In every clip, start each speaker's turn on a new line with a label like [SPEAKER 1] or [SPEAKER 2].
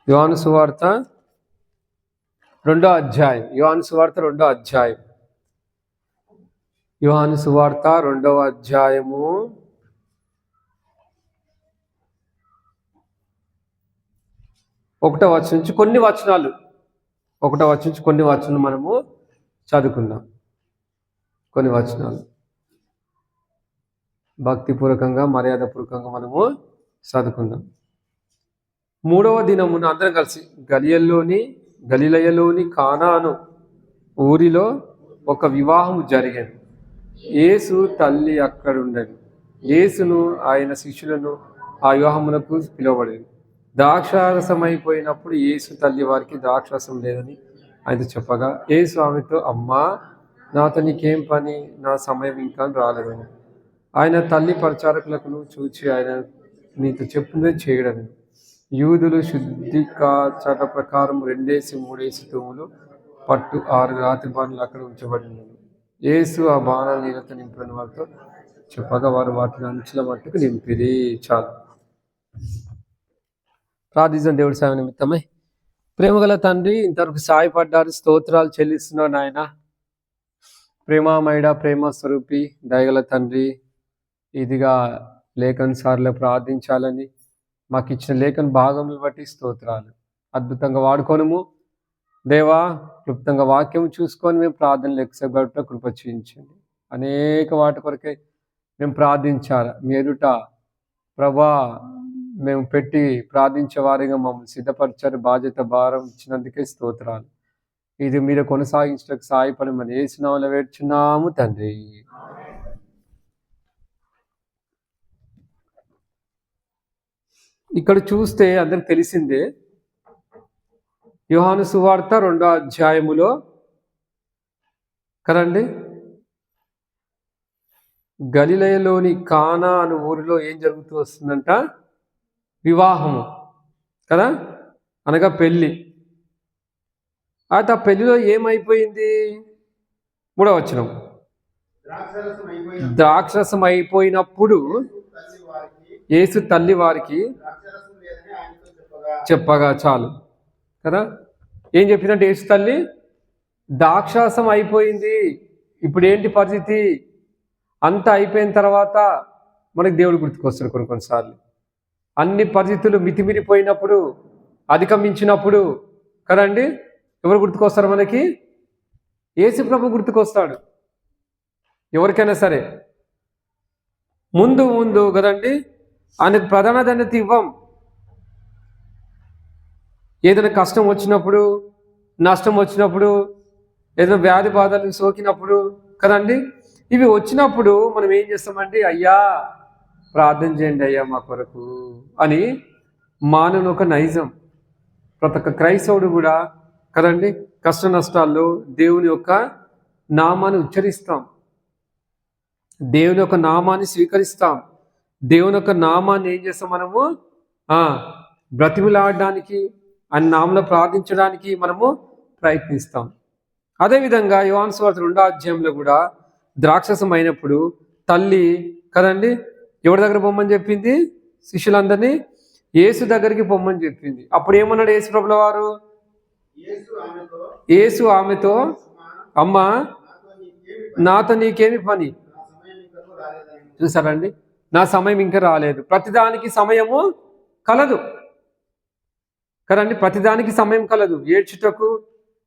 [SPEAKER 1] యోహాను సువార్త 2వ అధ్యాయం. యోహాను సువార్త 2వ అధ్యాయం. యోహాను సువార్త 2వ అధ్యాయము 1వ వచనం నుంచి కొన్ని వచనాలు 1వ వచనం నుంచి కొన్ని వచనాలు మనము చదువుకుందాం. కొన్ని వచనాలు భక్తిపూర్వకంగా మర్యాదపూర్వకంగా మనము చదువుకుందాం. 3వ దినమున అందరం కలిసి గలిలయలోని కానాను ఊరిలో ఒక వివాహము జరిగేది. యేసు తల్లి అక్కడుండేది. యేసును ఆయన శిష్యులను ఆ వివాహమునకు పిలువబడేది. ద్రాక్షారసం అయిపోయినప్పుడు యేసు తల్లి వారికి ద్రాక్షారసం లేదని ఆయన చెప్పగా యేసు ఆమెతో, అమ్మా, నాతో నీకేం పని? నా సమయం ఇంకా రాలేదని. ఆయన తల్లి పరిచారకులను చూచి, ఆయన నీతో చెప్పిందే చేయడం. యూదులు శుద్ధికాచట ప్రకారం 2-3 తూములు పట్టు 6 రాతి బాణలు అక్కడ ఉంచబడినవి. యేసు ఆ బాణాలు నీళ్ళతో నింపిన వారితో చెప్పగా వారు వాటిని అంచుల మట్టుకు నింపిది. చాలు. ప్రార్థించిన దేవుడి సేవ నిమిత్తమై ప్రేమగల తండ్రి, ఇంతవరకు సాయపడ్డారు, స్తోత్రాలు చెల్లిస్తున్నాడు నాయన. ప్రేమామయుడ, ప్రేమ స్వరూపి, దయగల తండ్రి, ఇదిగా లేఖనుసార్లు ప్రార్థించాలని మాకు ఇచ్చిన లేఖన భాగములు బట్టి స్తోత్రాలు. అద్భుతంగా వాడుకోనము దేవా. క్లుప్తంగా వాక్యం చూసుకొని మేము ప్రార్థనలు ఎక్సగట్ట కృప చేయించండి. అనేక వాటి కొరకే మేము ప్రార్థించాలి. మీ ఎదుట ప్రభా మేము పెట్టి ప్రార్థించే వారిగా మమ్మల్ని సిద్ధపరిచారు. బాధ్యత భారం ఇచ్చినందుకే స్తోత్రాలు. ఇది మీరు కొనసాగించడానికి సాయపడి మనం ఏసునామములో వేడుచున్నాము తండ్రి. ఇక్కడ చూస్తే అందరికి తెలిసిందే, యోహాను సువార్త 2వ అధ్యాయములో కదండి, గలిలయలోని కానా అనే ఊరిలో ఏం జరుగుతూ వస్తుందంట? వివాహము కదా, అనగా పెళ్ళి. అయితే ఆ పెళ్లిలో ఏమైపోయింది? 3వ వచనం, ద్రాక్షరసం అయిపోయినప్పుడు యేసు తల్లి వారికి చెప్పగా. చాలు కదా. ఏం చెప్పినట్టు యేసు తల్లి, ద్రాక్షారసం అయిపోయింది, ఇప్పుడు ఏంటి పరిస్థితి? అంతా అయిపోయిన తర్వాత మనకి దేవుడు గుర్తుకొస్తాడు. కొన్నిసార్లు అన్ని పరిస్థితులు మితిమిరిపోయినప్పుడు, అధిగమించినప్పుడు కదండి, ఎవరు గుర్తుకొస్తారు మనకి? యేసు ప్రభు గుర్తుకొస్తాడు. ఎవరికైనా సరే ముందు కదండి, ఆయనకు ప్రాధాన్యత ఇవ్వం. ఏదైనా కష్టం వచ్చినప్పుడు, నష్టం వచ్చినప్పుడు, ఏదైనా వ్యాధి బాధలు సోకినప్పుడు కదండి, ఇవి వచ్చినప్పుడు మనం ఏం చేస్తామంటే, అయ్యా ప్రార్థన చేయండి అయ్యా మా కొరకు అని మానవుని ఒక నైజం. ప్రతి ఒక్క క్రైస్తవుడు కూడా కదండి కష్ట నష్టాల్లో దేవుని యొక్క నామాన్ని ఉచ్చరిస్తాం, దేవుని యొక్క నామాన్ని స్వీకరిస్తాం, దేవుని యొక్క నామాన్ని ఏం చేస్తాం మనము? బ్రతిమిలాడడానికి, ఆయన నామంలో ప్రార్థించడానికి మనము ప్రయత్నిస్తాం. అదేవిధంగా యోహాను సువార్త 2వ అధ్యాయంలో కూడా ద్రాక్షరసం అయినప్పుడు తల్లి కదండి ఎవరి దగ్గర పొమ్మని చెప్పింది? శిష్యులందరినీ యేసు దగ్గరికి పొమ్మని చెప్పింది. అప్పుడు ఏమన్నాడు యేసు ప్రభుల వారు? యేసు ఆమెతో, అమ్మా, నాతో నీకేమి పని? చూసారండి, నా సమయం ఇంకా రాలేదు. ప్రతిదానికి సమయము కలదు కదండి, ప్రతిదానికి సమయం కలదు. ఏడ్చుటకు,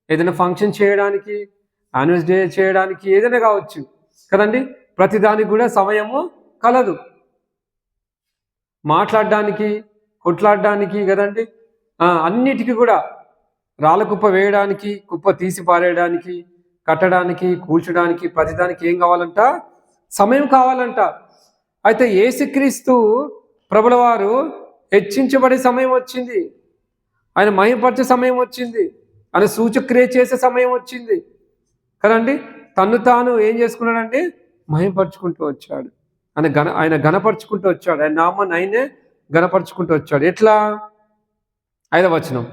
[SPEAKER 1] ఏదైనా ఫంక్షన్ చేయడానికి, యానివర్సరీ చేయడానికి, ఏదైనా కావచ్చు కదండి, ప్రతిదానికి కూడా సమయము కలదు. మాట్లాడడానికి, కొట్లాడడానికి కదండి, అన్నిటికీ కూడా రాళ్ళ కుప్ప వేయడానికి, కుప్ప తీసి పారేయడానికి, కట్టడానికి, కూల్చడానికి, ప్రతిదానికి ఏం కావాలంట? సమయం కావాలంట. అయితే యేసుక్రీస్తు ప్రభుల వారు హెచ్చించబడే సమయం వచ్చింది, ఆయన మహిమపరిచే సమయం వచ్చింది, ఆయన సూచక్రియ చేసే సమయం వచ్చింది కదండి. తను తాను ఏం చేసుకున్నాడంటే మహిమపరుచుకుంటూ వచ్చాడు. ఆయన ఘనపరుచుకుంటూ వచ్చాడు, ఆయన నామాన్ని ఆయనే ఘనపరుచుకుంటూ వచ్చాడు. ఎట్లా? 5వ వచనం,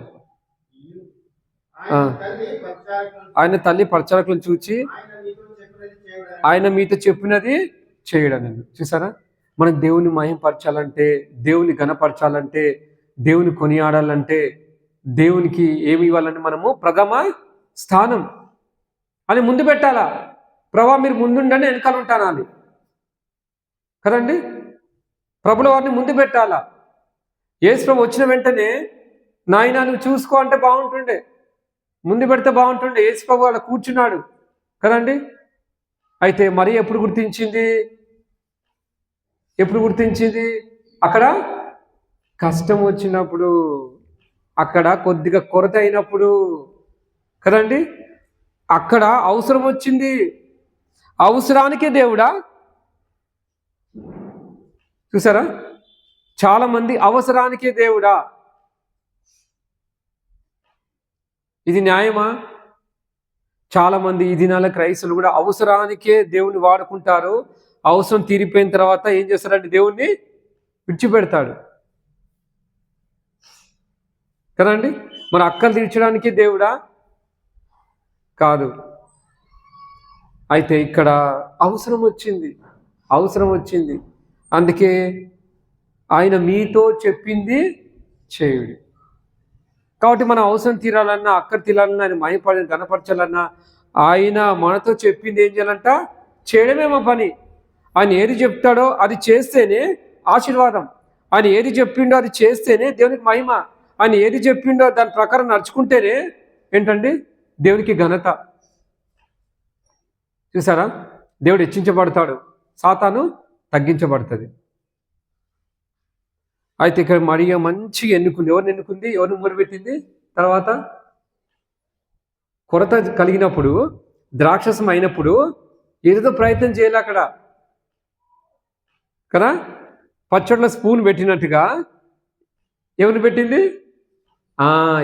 [SPEAKER 1] ఆయన తల్లి పరిచారకులను చూచి ఆయన మీతో చెప్పినది చేయడం. చూసారా, మనకు దేవుని మహిమపరచాలంటే, దేవుని ఘనపరచాలంటే, దేవుని కొనియాడాలంటే దేవునికి ఏమి ఇవ్వాలని మనము ప్రథమ స్థానం అని ముందు పెట్టాలా. ప్రభా మీరు ముందుండండి, వెనకాల ఉంటానని కదండి. ప్రభుల వారిని ముందు పెట్టాలా. యేసు ప్రభు వచ్చిన వెంటనే నాయన నువ్వు చూసుకో అంటే బాగుంటుండే, ముందు పెడితే బాగుంటుండే. యేసు ప్రభు అలా కూర్చున్నాడు కదండి. అయితే మరి ఎప్పుడు గుర్తించింది? అక్కడ కష్టం వచ్చినప్పుడు, అక్కడ కొద్దిగా కొరత అయినప్పుడు కదండి. అక్కడ అవసరం వచ్చింది. అవసరానికే దేవుడా. చూసారా, చాలా మంది అవసరానికే దేవుడా. ఇది న్యాయమా? చాలా మంది ఈ దినాల క్రైస్తవులు కూడా అవసరానికే దేవుని వాడుకుంటారు. అవసరం తీరిపోయిన తర్వాత ఏం చేస్తారంటే దేవుణ్ణి విడిచిపెడతాడు కదండి. మరి అక్కలు తీర్చడానికి దేవుడా కాదు. అయితే ఇక్కడ అవసరం వచ్చింది. అందుకే ఆయన మీతో చెప్పింది చేయుడి. కాబట్టి మనం అవసరం తీరాలన్నా, అక్కర తీరాలన్నా, ఆయన మహిపడి కనపరచాలన్నా ఆయన మనతో చెప్పింది ఏం చేయాలంట? చేయడమే మా పని. ఆయన ఏది చెప్తాడో అది చేస్తేనే ఆశీర్వాదం. ఆయన ఏది చెప్పిండో అది చేస్తేనే దేవునికి మహిమ. ఆయన ఏది చెప్పిండో దాని ప్రకారం నడుచుకుంటేనే ఏంటండి దేవునికి ఘనత. చూసారా, దేవుడు హెచ్చించబడతాడు, సాతాను తగ్గించబడుతుంది. అయితే ఇక్కడ మరియ మంచిగా ఎన్నుకుంది. ఎవరిని మొరుపెట్టింది? తర్వాత కొరత కలిగినప్పుడు, ద్రాక్షసం అయినప్పుడు ఏదో ప్రయత్నం చేయాలి అక్కడ కదా. పచ్చడిలో స్పూన్ పెట్టినట్టుగా ఎవరిని పెట్టింది?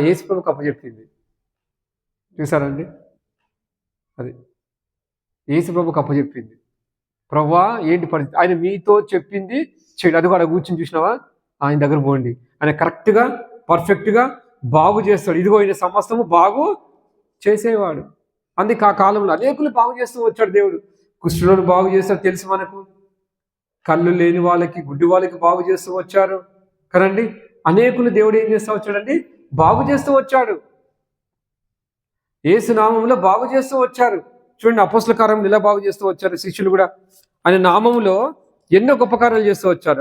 [SPEAKER 1] యేసు ప్రభువుకు అప్పచెప్పింది. చూసారండి, అది యేసు ప్రభువుకు అప్పచెప్పింది. ప్రభువా ఏంటి పరిస్థితి? ఆయన మీతో చెప్పింది చెడు. అది కూడా కూర్చొని చూసినావా? ఆయన దగ్గర పోండి. ఆయన కరెక్ట్గా పర్ఫెక్ట్గా బాగు చేస్తాడు. ఇదిగో ఆయన సమస్తము బాగు చేసేవాడు. అందుకే ఆ కాలంలో అనేకులు బాగు చేస్తూ వచ్చాడు దేవుడు. కుష్ఠులను బాగు చేస్తాడు తెలుసు మనకు. కళ్ళు లేని వాళ్ళకి, గుడ్డి వాళ్ళకి బాగు చేస్తూ వచ్చారు కదండి. అనేకులు దేవుడు ఏం చేస్తూ వచ్చాడండి? బాగు చేస్తూ వచ్చాడు. యేసు నామములో బాగు చేస్తూ వచ్చారు. చూడండి, అపోస్తల కార్యములు ఇలా బాగు చేస్తూ వచ్చారు. శిష్యులు కూడా ఆయన నామములో ఎన్నో గొప్ప కార్యాలు చేస్తూ వచ్చారు.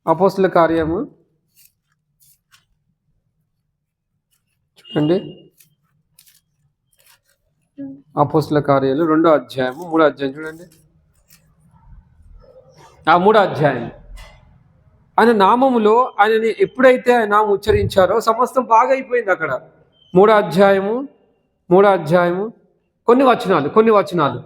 [SPEAKER 1] అపోస్తల కార్యము చూడండి, అపోస్తల కార్యాలు 2వ అధ్యాయము 3వ అధ్యాయం చూడండి. 3వ అధ్యాయం. ఆయన నామములో ఆయనని ఎప్పుడైతే ఆయన నామం ఉచ్చరించారో సమస్తం బాగా అయిపోయింది అక్కడ. 3వ అధ్యాయము కొన్ని వచనాలు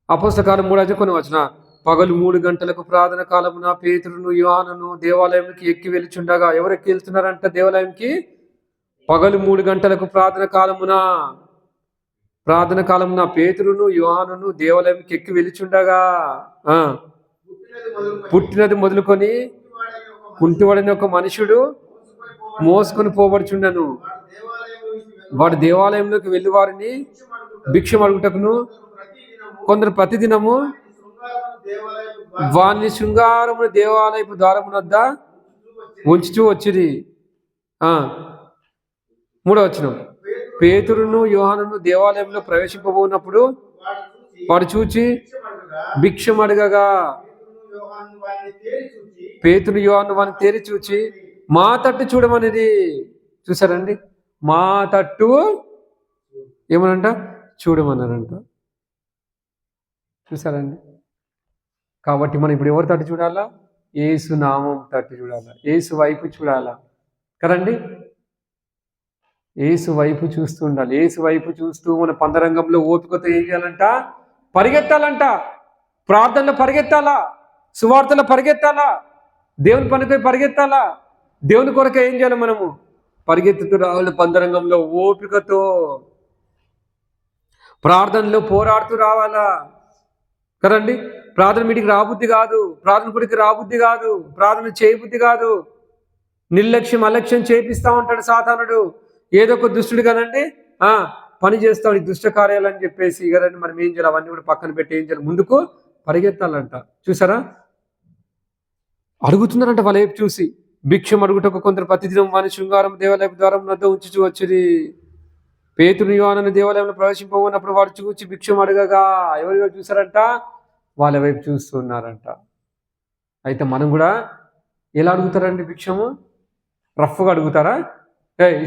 [SPEAKER 1] అపోస్తల కార్యం 3వ అధ్యాయం కొన్ని వచనాలు. పగలు 3 గంటలకు ప్రార్థన కాలమున పేతురును యోహానును దేవాలయంకి ఎక్కి వెళ్తుండగా. ఎవరు ఎక్కి వెళ్తున్నారంట దేవాలయంకి? పగలు 3 గంటలకు ప్రార్థన కాలమున పేతురును యోహానును దేవాలయంకి ఎక్కి వెళ్తుండగా పుట్టినది మొదలుకొని కుంటివాడని ఒక మనుషుడు మోసుకొని పోబడుచుండను. వాడు దేవాలయంలోకి వెళ్ళి వారిని భిక్షం అడుగుటకును కొందరు ప్రతిదినము వారిని శృంగారమును దేవాలయపు ద్వారమున వద్ద ఉంచుతూ వచ్చిరి. 3వ వచనం. పేతురును యోహానును దేవాలయంలో ప్రవేశింపబోనప్పుడు వాడు చూచి భిక్షం అడగగా పేతురు యోహాను వారిని తేరి చూచి మా తట్టు చూడమనేది. చూసారండి, మా తట్టు ఏమనంట? చూడమన్నారంట. చూసారండి. కాబట్టి మనం ఇప్పుడు ఎవరి తట్టు చూడాలా? యేసు నామం తట్టు చూడాలా, యేసు వైపు చూడాలా కదండి. యేసు వైపు చూస్తూ ఉండాలి. యేసు వైపు చూస్తూ మన పందరంగంలో ఓపికతో ఏం చేయాలంట? పరిగెత్తాలంట. ప్రార్థనలో పరిగెత్తాలా, సువార్తలో పరిగెత్తాలా, దేవుని పనిపై పరిగెత్తాలా. దేవుని కొరకు ఏం చేయాలి? మనము పరిగెత్తుతూ రావాలి. పందరంగంలో ఓపికతో ప్రార్థనలో పోరాడుతూ రావాలా కదండి. ప్రార్థన మీటికి రాబుద్ధి కాదు, ప్రార్థన గుడికి రాబుద్ధి కాదు, ప్రార్థన చేయబుద్ధి కాదు. నిర్లక్ష్యం అలక్ష్యం చేపిస్తూ ఉంటాడు సాతానుడు. ఏదో ఒక దుష్టుడు కదండి పని చేస్తాడు, ఈ దుష్ట కార్యాలు అని చెప్పేసి కదండి. మనం ఏం చేయాలి? అవన్నీ కూడా పక్కన పెట్టి ఏం చేయాలి? ముందుకు పరిగెత్తాలంట. చూసారా, అడుగుతున్నారంట వాళ్ళ వైపు చూసి భిక్షం అడుగుటకు కొందరు ప్రతిదినం వాని శృంగారం దేవాలయ ద్వారం వద్ద ఉంచుచు వచ్చిరి. పేతురు యోహాను దేవాలయంలో ప్రవేశింపబోనప్పుడు వాడు చూచి భిక్షం అడగగా ఎవరి వైపు చూసారంట? వాళ్ళ వైపు చూస్తున్నారంట. అయితే మనం కూడా ఎలా అడుగుతారండి భిక్షము? రఫ్గా అడుగుతారా?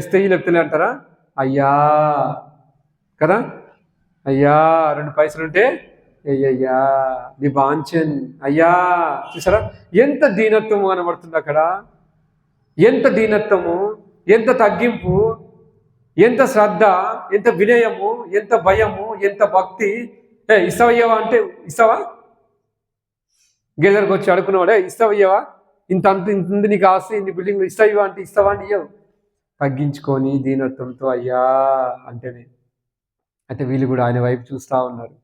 [SPEAKER 1] ఇస్తే లేపుతలే అంటారా? అయ్యా కదా, అయ్యా 2 పైసలు ఉంటే అయ్యయ్యా ది బాంచన్ అయ్యా. చూసారా ఎంత దీనత్వము కనబడుతుంది అక్కడ? ఎంత దీనత్వము, ఎంత తగ్గింపు, ఎంత శ్రద్ధ, ఎంత వినయము, ఎంత భయము, ఎంత భక్తి. ఇస్తావయ్యవా అంటే ఇస్తావా? గేదరికి వచ్చి అడుకునేవాడే ఇస్తావయ్యవా? ఇంత ఉంది నీకు ఆస్తి, ఇన్ని బిల్డింగ్ ఇస్తావా అంటే ఇస్తావా అంటే ఇవ్వవు. తగ్గించుకొని దీనత్వంతో అయ్యా అంటేనే. అయితే వీళ్ళు కూడా ఆయన వైపు చూస్తూ ఉన్నారు.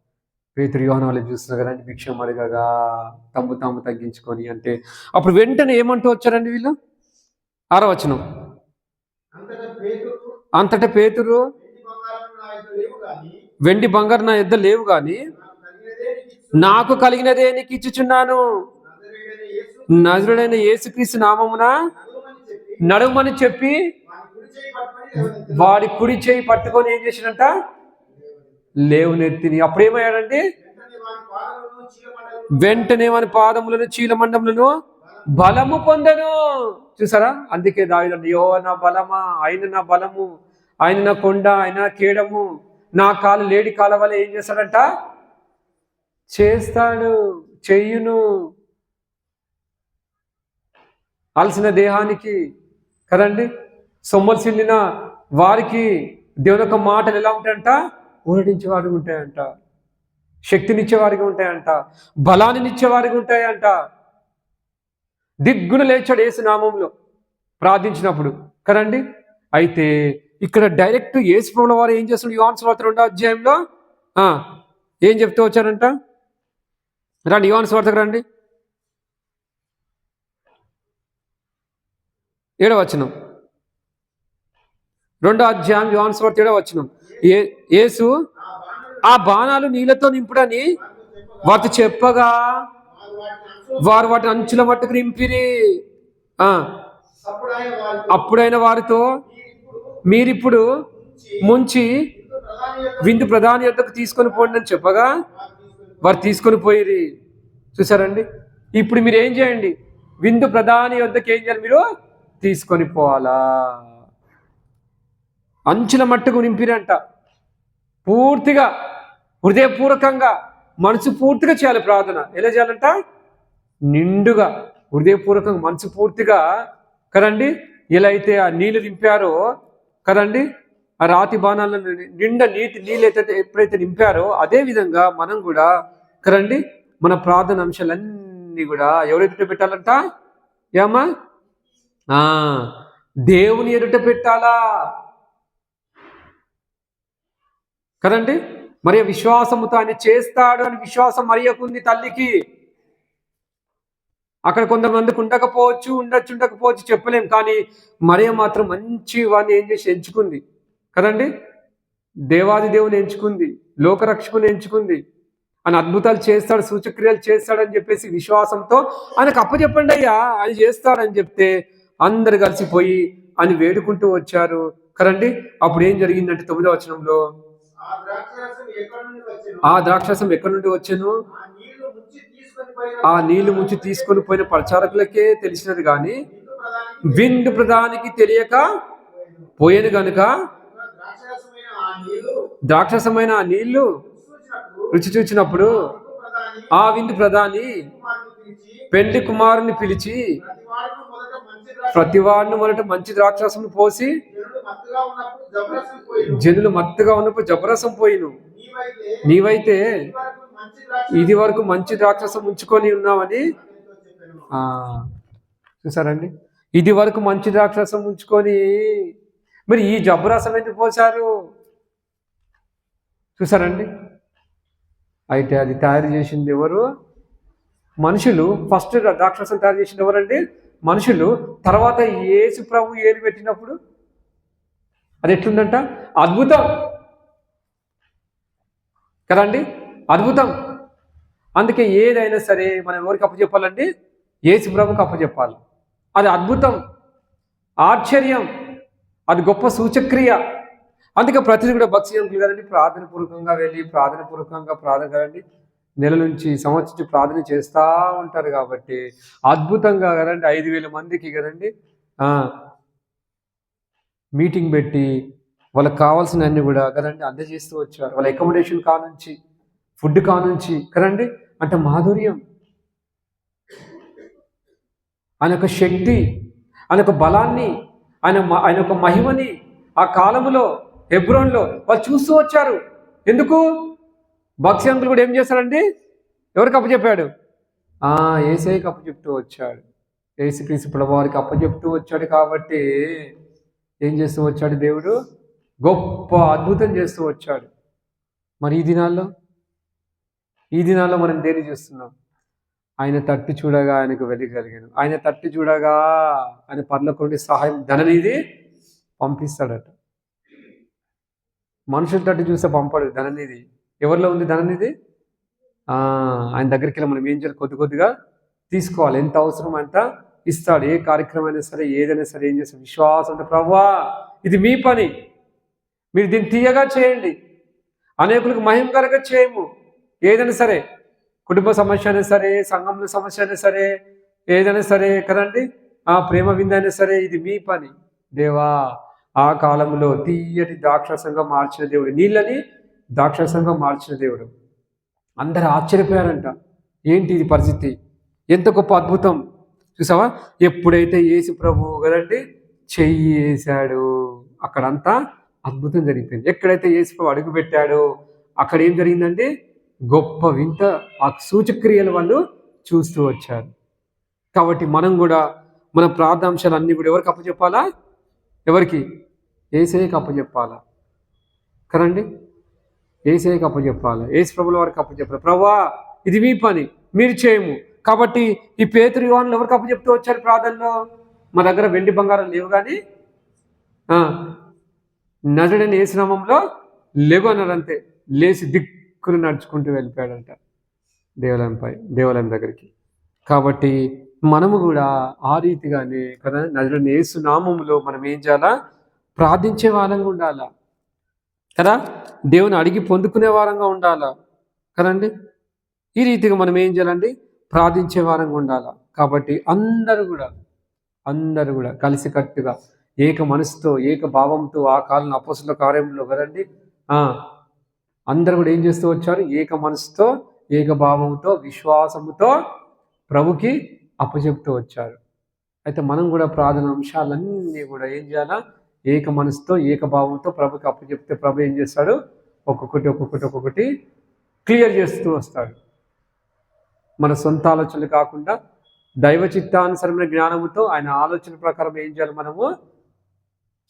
[SPEAKER 1] పేతురు యోహాను వైపు చూస్తున్నారు కదండి. భిక్షం అడగగా తాము తగ్గించుకొని అంటే అప్పుడు వెంటనే ఏమంటూ వచ్చారండి వీళ్ళు? 6వ వచనం. అంతటా పేతురు వెండి బంగారు నా యొద్ద లేవు గాని నాకు కలిగినదే నీకు ఇచ్చుచున్నాను. నజరుడైన యేసుక్రీస్తు నామమున నడుమని చెప్పి వాడి కుడి చేయి పట్టుకొని ఏం చేసినంట? లేవునెత్తిని. అప్పుడేమయ్యాడండి? వెంటనే వాని పాదములను చీలమండములను బలము పొందను. చూసారా? అందుకే దావీదు యెహోవా నా బలమా, ఆయన నా బలము, ఆయన నా కొండ, ఆయన కేడము, నా కాలు లేడి కాల వల్ల ఏం చేస్తాడంట? చేస్తాడు, చెయ్యును. అలసిన దేహానికి కదండి, సొమ్మసిల్లిన వారికి దేవుని యొక్క మాటలు ఎలా ఉంటాయంట? ఊరడించేవాడికి ఉంటాయంట, శక్తినిచ్చేవారికి ఉంటాయంట, బలాన్నిచ్చేవారికి ఉంటాయంట. దిగ్గున లేచాడు యేసు నామంలో ప్రార్థించినప్పుడు కదండి. అయితే ఇక్కడ డైరెక్ట్ యేసు ప్రభువుల వారు ఏం చేస్తున్నాడు? యోహాను సువార్త 2వ అధ్యాయంలో ఏం చెప్తూ వచ్చారంట? రండి యోహాను సువార్తకు రండి. 7వ వచనం. 2వ అధ్యాయం యోహాను సువార్త 7వ వచనం. యేసు ఆ బాణాలు నీళ్లతో నింపుడని వాటి చెప్పగా వారు వాటిని అంచుల మట్టుకు నింపిరి. అప్పుడైన వారితో మీరిప్పుడు ముంచి విందు ప్రధాని యొద్దకు తీసుకొని పోండి అని చెప్పగా వారు తీసుకొని పోయిరి. చూసారండి? ఇప్పుడు మీరు ఏం చేయండి? విందు ప్రధాని యొద్దకు ఏం చేయాలి? మీరు తీసుకొని పోవాలా? అంచుల మట్టుకు నింపిరంట. పూర్తిగా హృదయపూర్వకంగా మనసు పూర్తిగా చేయాలి ప్రార్థన. ఎలా చేయాలంట? నిండుగా హృదయపూర్వకంగా మనసు పూర్తిగా కదండి. ఎలా అయితే ఆ నీళ్ళు నింపారో కదండి, ఆ రాతి బాణాలను నిండా నీళ్ళు అయితే ఎప్పుడైతే నింపారో అదే విధంగా మనం కూడా కదండి మన ప్రార్థన అంశాలన్నీ కూడా ఎవరెదుట పెట్టాలంట? ఏమా? దేవుని ఎదుట పెట్టాలా కదండి. మరియ విశ్వాసముతో ఆయన చేస్తాడు అని విశ్వాసం మరియకుంది తల్లికి. అక్కడ కొంతమందికి ఉండకపోవచ్చు చెప్పలేం. కానీ మరియ మాత్రం మంచి వాడిని ఏం చేసి ఎంచుకుంది కదండి. దేవాది దేవుని ఎంచుకుంది, లోకరక్షకుని ఎంచుకుంది. ఆయన అద్భుతాలు చేస్తాడు, సూచక్రియలు చేస్తాడని చెప్పేసి విశ్వాసంతో ఆయనకు అప్పచెప్పండి అయ్యా, ఆయన చేస్తాడని చెప్తే అందరు కలిసిపోయి ఆయన వేడుకుంటూ వచ్చారు కదండి. అప్పుడు ఏం జరిగిందంటే 9వ వచనంలో ఆ ద్రాక్షరసం ఎక్కడి నుండి వచ్చాను? ఆ నీళ్లు ముంచి తీసుకొని పోయిన పరిచారకులకే తెలిసినది కానీ విందు ప్రధానికి తెలియక పోయాను గనుక ద్రాక్షరసమైన ఆ నీళ్లు రుచి చూచినప్పుడు ఆ విందు ప్రధాని పెండ్లి కుమారుని పిలిచి ప్రతివాడిని మొదట మంచి ద్రాక్షరసం పోసి జనులు మత్తుగా ఉన్నప్పుడు జబరసం పోయిను. నీవైతే ఇది వరకు మంచి ద్రాక్షరసం ఉంచుకొని ఉన్నామని. చూసారండి? ఇది వరకు మంచి ద్రాక్షరసం ఉంచుకొని మరి ఈ జబరసం ఎందుకు పోసారు? చూసారండి? అయితే అది తయారు చేసింది ఎవరు? మనుషులు. ఫస్ట్ ద్రాక్షరసం తయారు చేసింది ఎవరండి? మనుషులు. తర్వాత యేసు ప్రభు ఏలు పెట్టినప్పుడు అది ఎట్లుందంట? అద్భుతం కదండి, అద్భుతం. అందుకే ఏదైనా సరే మనం ఎవరికి అప్పచెప్పాలండి? యేసు ప్రభుకి అప్పచెప్పాలి. అది అద్భుతం, ఆశ్చర్యం, అది గొప్ప సూచక్రియ. అందుకే ప్రతిదీ కూడా భక్తి అంకులు కదండి ప్రార్థనపూర్వకంగా వెళ్ళి ప్రార్థన కదండి నెల నుంచి సంవత్సరం నుంచి ప్రార్థన చేస్తూ ఉంటారు. కాబట్టి అద్భుతంగా కదండి 5,000 మందికి కదండి మీటింగ్ పెట్టి వాళ్ళకి కావాల్సినవన్నీ కూడా కదండి అందజేస్తూ వచ్చారు. వాళ్ళ అకామిడేషన్ కానుంచి, ఫుడ్ కానుంచి కదండి. అంటే మాధుర్యం, ఆయన యొక్క శక్తి, ఆయన యొక్క బలాన్ని, ఆయన యొక్క మహిమని ఆ కాలములో హెబ్రోన్లో వాళ్ళు చూస్తూ వచ్చారు. ఎందుకు? భక్తి అంకులు కూడా ఏం చేశారండి? ఎవరికి అప్పచెప్పాడు? యేసయ్యకి అప్పచెప్తూ వచ్చాడు. యేసుక్రీస్తు ప్రభువారికి అప్పచెప్తూ వచ్చాడు. కాబట్టి ఏం చేస్తూ వచ్చాడు? దేవుడు గొప్ప అద్భుతం చేస్తూ వచ్చాడు. మరి ఈ దినాల్లో మనం దేని చేస్తున్నాం? ఆయన తట్టి చూడగా ఆయనకు వెలిగలిగాను. ఆయన తట్టి చూడగా ఆయన పరలోకం నుండి సహాయం ధననిధి పంపిస్తాడట. మనుషులు తట్టి చూస్తే పంపడు ధననిధి. ఎవరిలో ఉంది ధననిధి? ఆయన దగ్గరికి వెళ్ళి మనం ఏం చేయాలి? కొద్దిగా తీసుకోవాలి. ఎంత అవసరం అంత ఇస్తాడు. ఏ కార్యక్రమం అయినా సరే, ఏదైనా సరే ఏం చేస్తాడు? విశ్వాసం అంటే ప్రభువా ఇది మీ పని, మీరు దీన్ని తీయగా చేయండి, అనేకులకు మహిమకరంగా చేయము. ఏదైనా సరే, కుటుంబ సమస్య అయినా సరే, సంఘంలో సమస్య అయినా సరే, ఏదైనా సరే కదండి, ప్రేమ విందైనా సరే, ఇది మీ పని. దేవా ఆ కాలంలో తీయటి ద్రాక్షరసంగా మార్చిన దేవుడు, నీళ్ళని ద్రాక్షరసంగా మార్చిన దేవుడు. అందరూ ఆశ్చర్యపోయారంట. ఏంటి ఇది పరిస్థితి? ఎంత గొప్ప అద్భుతం చూసావా? ఎప్పుడైతే యేసు ప్రభువు కదండి చెయ్యి వేశాడు, అక్కడంతా అద్భుతం జరిగిపోయింది. ఎక్కడైతే యేసు ప్రభు అడుగు పెట్టాడో అక్కడ ఏం జరిగిందండి? గొప్ప వింత ఆ సూచక్రియలు వాళ్ళు చూస్తూ వచ్చారు. కాబట్టి మనం కూడా మన ప్రార్థాంశాలు అన్నీ కూడా ఎవరికి అప్పచెప్పాలా? ఎవరికి? యేసయ్యకి అప్పచెప్పాలా కదండి. యేసయ్యకి అప్పచెప్పాలి, యేసు ప్రభుల వారికి అప్పచెప్పాలి. ప్రభువా ఇది మీ పని, మీరు చేయము. కాబట్టి ఈ పేతురు యోహానులు ఎవరికి అప్పచెప్తూ వచ్చారు ప్రార్థనలో? మా దగ్గర వెండి బంగారం లేవు కానీ నజరేయుడైన యేసు నామములో లేవు అన్నాడు. అంతే, లేచి దిక్కును నడుచుకుంటూ వెళ్ళిపోయాడంట దేవాలయం దగ్గరికి. కాబట్టి మనము కూడా ఆ రీతిగానే కదా నజరేయుడైన యేసు నామములో మనం ఏం చేయాలా? ప్రార్థించే వాళ్ళంగా ఉండాలా కదా, దేవుని అడిగి పొందుకునే వారంగా ఉండాలా కదండి. ఈ రీతిగా మనం ఏం చేయాలండి? ప్రార్థించే వారంగా ఉండాలా. కాబట్టి అందరూ కూడా కలిసికట్టుగా ఏక మనసుతో, ఏక భావంతో ఆ కాలం అపోస్తలుల కార్యంలో కదండి అందరూ కూడా ఏం చేస్తూ వచ్చారు? ఏక మనసుతో, ఏక భావంతో, విశ్వాసముతో ప్రభుకి అప్పచెప్తూ వచ్చారు. అయితే మనం కూడా ప్రార్థన అంశాలన్నీ కూడా ఏం చేయాలా? ఏక మనసుతో, ఏక భావంతో ప్రభుకి అప్పచెప్తే ప్రభు ఏం చేస్తాడు? ఒక్కొక్కటి క్లియర్ చేస్తూ వస్తాడు. మన సొంత ఆలోచనలు కాకుండా దైవ చిత్తానుసరమైన జ్ఞానముతో ఆయన ఆలోచన ప్రకారం ఏం చేయాలి? మనము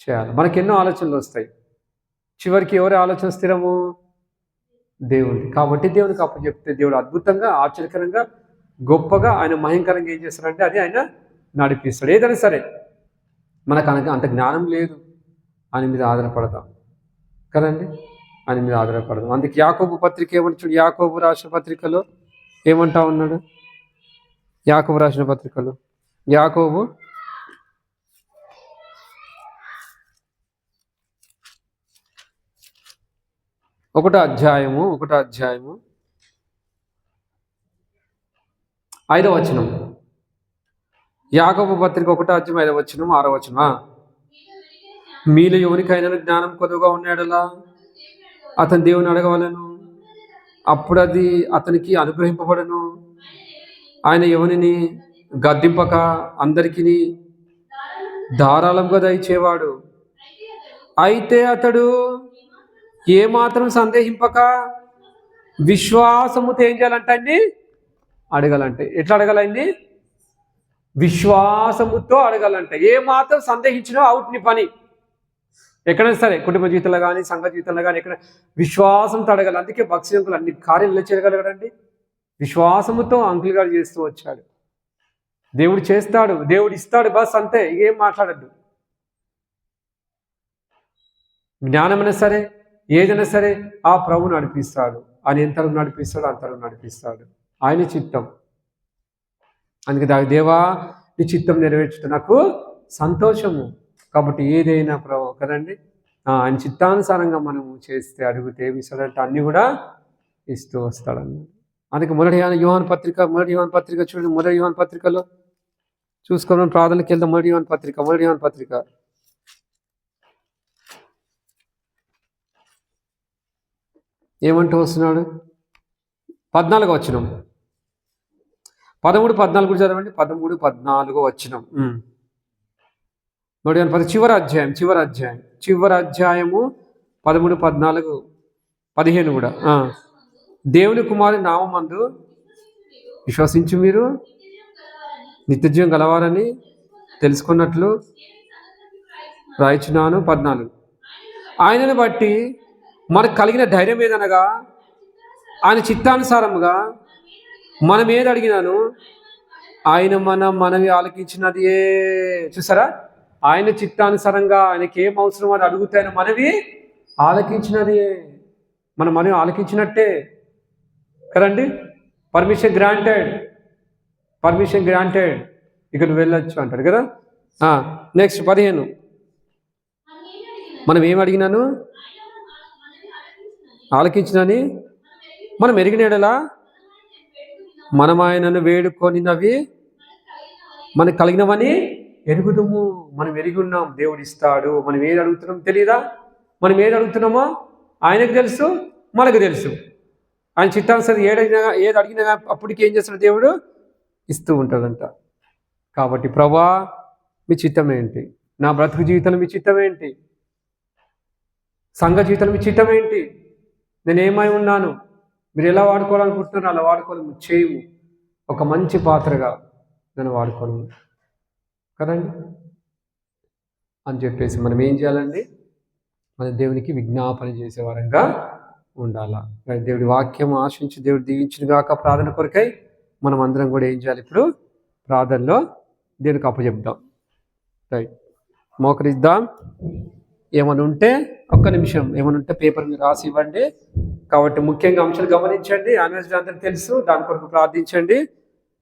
[SPEAKER 1] చేయాలి. మనకి ఎన్నో ఆలోచనలు వస్తాయి, చివరికి ఎవరి ఆలోచన స్థిరము? దేవుడి. కాబట్టి దేవునికి అప్పచెప్తే దేవుడు అద్భుతంగా, ఆశ్చర్యకరంగా, గొప్పగా, ఆయన మహిమకరంగా ఏం చేస్తాడంటే అది ఆయన నడిపిస్తాడు. ఏదైనా సరే మనకు అంత జ్ఞానం లేదు, ఆయన మీద ఆధారపడతాం కదండి, ఆయన మీద ఆధారపడదాం. అందుకే యాకోబు పత్రిక ఏమంటే చూడు, యాకోబు రాసిన పత్రికలో ఏమంటా ఉన్నాడు? యాకోబు రాసిన పత్రికలో యాకోబు 1వ అధ్యాయము 5వ వచనం. యాకోబు పత్రిక 1వ అధ్యాయం 5వ వచనం 6వ వచనం. మీలో ఎవరికైనా జ్ఞానం కొద్దుగా ఉన్నాడలా అతను దేవుని అడగవలను, అప్పుడు అది అతనికి అనుగ్రహింపబడను. ఆయన ఎవరిని గద్దింపక అందరికీ ధారాళంగా దయచేవాడు. అయితే అతడు ఏమాత్రం సందేహింపక విశ్వాసముతో ఏం చేయాలంటే అడగాలంటే. ఎట్లా అడగాలండి? విశ్వాసముతో అడగాలంటే. ఏమాత్రం సందేహించినా అవుట్ నీ పని. ఎక్కడైనా సరే, కుటుంబ జీవితంలో కానీ, సంఘ జీవితంలో కానీ, ఎక్కడ విశ్వాసంతో అడగాలి. అందుకే భక్తి అంకులు అన్ని కార్యాలు చేయగలగడండి. విశ్వాసముతో అంకుల్ గారు చేస్తూ వచ్చాడు. దేవుడు చేస్తాడు, దేవుడు ఇస్తాడు, బస్ అంతే, ఏం మాట్లాడద్దు. జ్ఞానమైనా సరే, ఏదైనా సరే ఆ ప్రభు నడిపిస్తాడు. ఆయన ఎంతవరకు నడిపిస్తాడు అంతవరకు నడిపిస్తాడు. ఆయన చిత్తం. అందుకే దేవా నీ చిత్తం నెరవేర్చుట నాకు సంతోషము. కాబట్టి ఏదైనా ప్రభు కదండి ఆయన చిత్తానుసారంగా మనము చేస్తే అడిగితే ఏమి ఇస్తాడంటే అన్నీ కూడా ఇస్తూ వస్తాడన్నమాట. అందుకే మొదటి యోహాను పత్రిక చూడండి. మొదటి యోహాను పత్రికలో చూసుకోవడం ప్రార్థనకి వెళ్తాం. మొదటి యోహాను పత్రిక ఏమంటూ వస్తున్నాడు? 14వ వచనం 13, 14 కూడా చదవండి. 13, 14 వచనం. మొదటి యోహాను పత్రిక చివరి అధ్యాయము 13, 14, 15 కూడా. దేవుని కుమారుని నామమందు విశ్వసించు మీరు నిత్యజీవం గలవారని తెలుసుకున్నట్లు రాయిచున్నాను. 14 ఆయనను బట్టి మనకు కలిగిన ధైర్యం ఏదనగా ఆయన చిత్తానుసారముగా మనం ఏది అడిగినాను ఆయన మనవి ఆలకించినది. చూసారా, ఆయన చిత్తానుసారంగా ఆయనకి ఏం అవసరం అని అడిగితే ఆయన మనవి ఆలకించినది. మనవి ఆలకించినట్టే కదండి. పర్మిషన్ గ్రాంటెడ్ ఇక్కడ వెళ్ళొచ్చు అంటాడు కదా. నెక్స్ట్ 15 మనం ఏం అడిగినాను ఆలకించినని మనం ఎరిగినలా మనం ఆయనను వేడుకొనినవి మనకు కలిగినవని ఎరుగుదుము. మనం ఎరిగి ఉన్నాం, దేవుడు ఇస్తాడు. మనం ఏది అడుగుతున్నాం తెలియదా? మనం ఏది అడుగుతున్నామో ఆయనకు తెలుసు, మనకు తెలుసు. ఆయన చిత్తానుసారం ఏది అడిగినా అప్పటికి ఏం చేస్తాడు? దేవుడు ఇస్తూ ఉంటాడంట. కాబట్టి ప్రభువా మీ చిత్తం ఏంటి? నా బ్రతుకు జీవితంలో మీ చిత్తం ఏంటి? సంఘ జీవితంలో మీ చిత్తం ఏంటి? నేను ఏమై ఉన్నాను? మీరు ఎలా వాడుకోవాలనుకుంటున్నారో అలా వాడుకోవాలి. చేయము ఒక మంచి పాత్రగా నన్ను వాడుకోను కదండి అని చెప్పేసి మనం ఏం చేయాలండి? మన దేవునికి విజ్ఞాపన చేసేవారంగా ఉండాలా. దేవుడి వాక్యం ఆశించి దేవుడు దీవించిన గాక. ప్రార్థన కొరకై మనం అందరం కూడా ఏం చేయాలి? ఇప్పుడు ప్రార్థనలో దేవునికి అప్పచెప్దాం. రైట్, మోకరిద్దాం. ఏమైనా ఉంటే ఒక్క నిమిషం ఏమైనా ఉంటే పేపర్ మీద రాసి ఇవ్వండి. కాబట్టి ముఖ్యంగా అంశాలు గమనించండి. యాన్యువల్ డే అందరికీ తెలుసు, దాని కొరకు ప్రార్థించండి.